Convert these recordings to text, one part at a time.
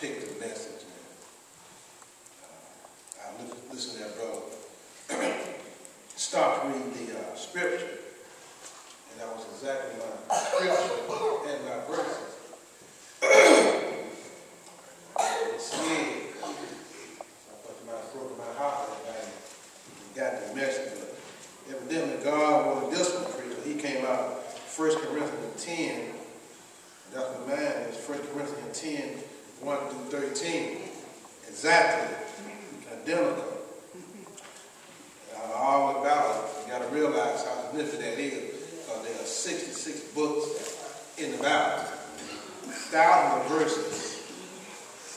picked the message. And I listened to that brother start to read the scripture, and that was exactly my scripture and my verses. I broke my heart and got the message. But evidently God wanted this one preached. He came out 1 Corinthians 10. And that's what mine is, 1 Corinthians 10, 1 through 13. Exactly identical. All about it. You got to realize how significant that is, because there are 66 books in the Bible, thousands of verses.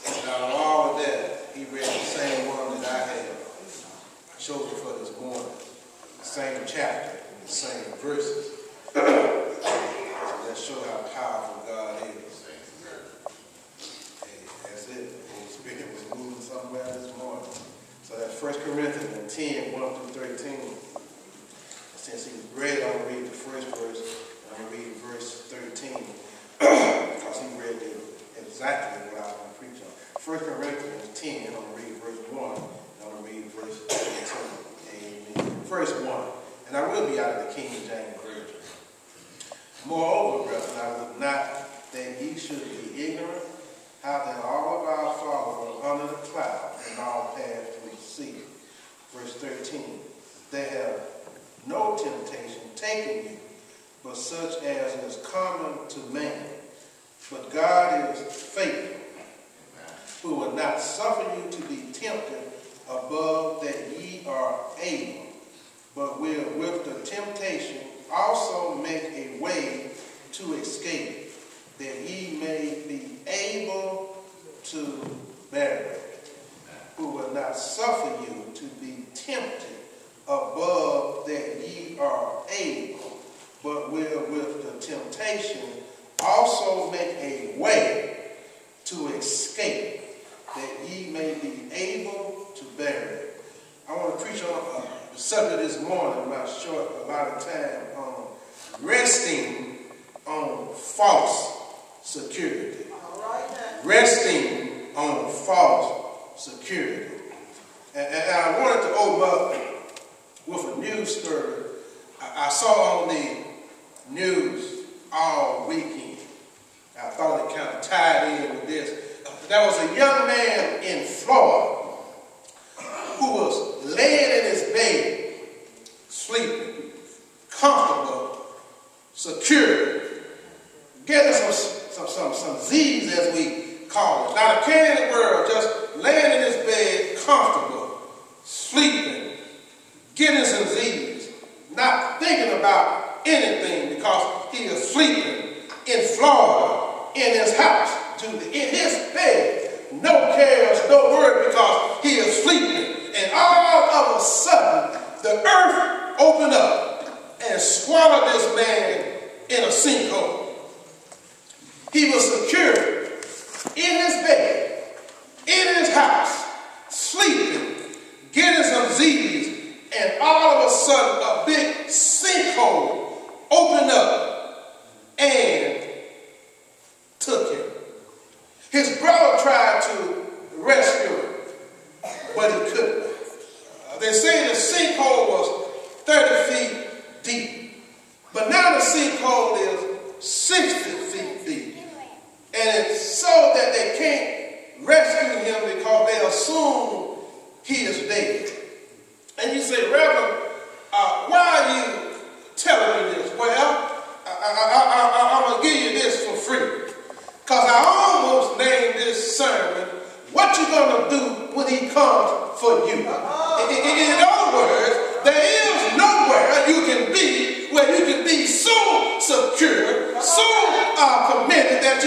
And out of all of that, he read the same one that I had chosen for this morning. The same chapter, the same verses. So that shows how powerful God is. Hey, that's it. The Holy Spirit was moving somewhere this morning. So that's 1 Corinthians 10, 1 through 13. Since he read, I'm going to read the first verse, and I'm going to read verse 13. Because he read exactly what I was going to preach on. 1 Corinthians 10, I'm going to read verse 1, and I'm going to read verse 13. Amen. Verse 1, and I will be out of the King James Version. Moreover, brethren, I would not that ye should be ignorant how that all of our fathers were under the cloud and all passed through the sea. Verse 13, they have no temptation taken you, but such as is common to man. But God is faithful, who will not suffer you to be tempted above that ye are able, but will with the temptation also make a way to escape, that ye may be able to bear it. Who will not suffer you to be tempted above that ye are able, but will with the temptation also make a way to escape, that ye may be able to bear it. I want to preach on the subject this morning, not short a lot of time, on resting on false security. Resting on false security. And I wanted to open up with a news story. I saw on the news all weekend. I thought it kind of tied in with this. There was a young man in Florida who was laying in his bed, sleeping, comfortable, secure, getting some Z's, as we call it. Not a care in the world, just laying in his bed, comfortable, sleeping, getting some Z's, not thinking about anything because he is sleeping in Florida, in his house, in his bed. No cares, no worry, because he is sleeping. And all of a sudden, the earth opened up and swallowed this man in a sinkhole. He was secure in his bed, in his house, sleeping, getting some Z's, and all of a sudden a big sinkhole opened up and took him. His brother tried to rescue him, but he couldn't. They say the sinkhole was 30 feet deep, but now the sinkhole is 60 feet deep. And it's so that they can't rescue him because they assume he is dead. And you say, Reverend, why are you telling me this? Well, I'm going to give you this for free. Because I almost named this sermon, What You Gonna Do When He Comes For You. In other words, there is nowhere you can be where you can be so secure, so committed that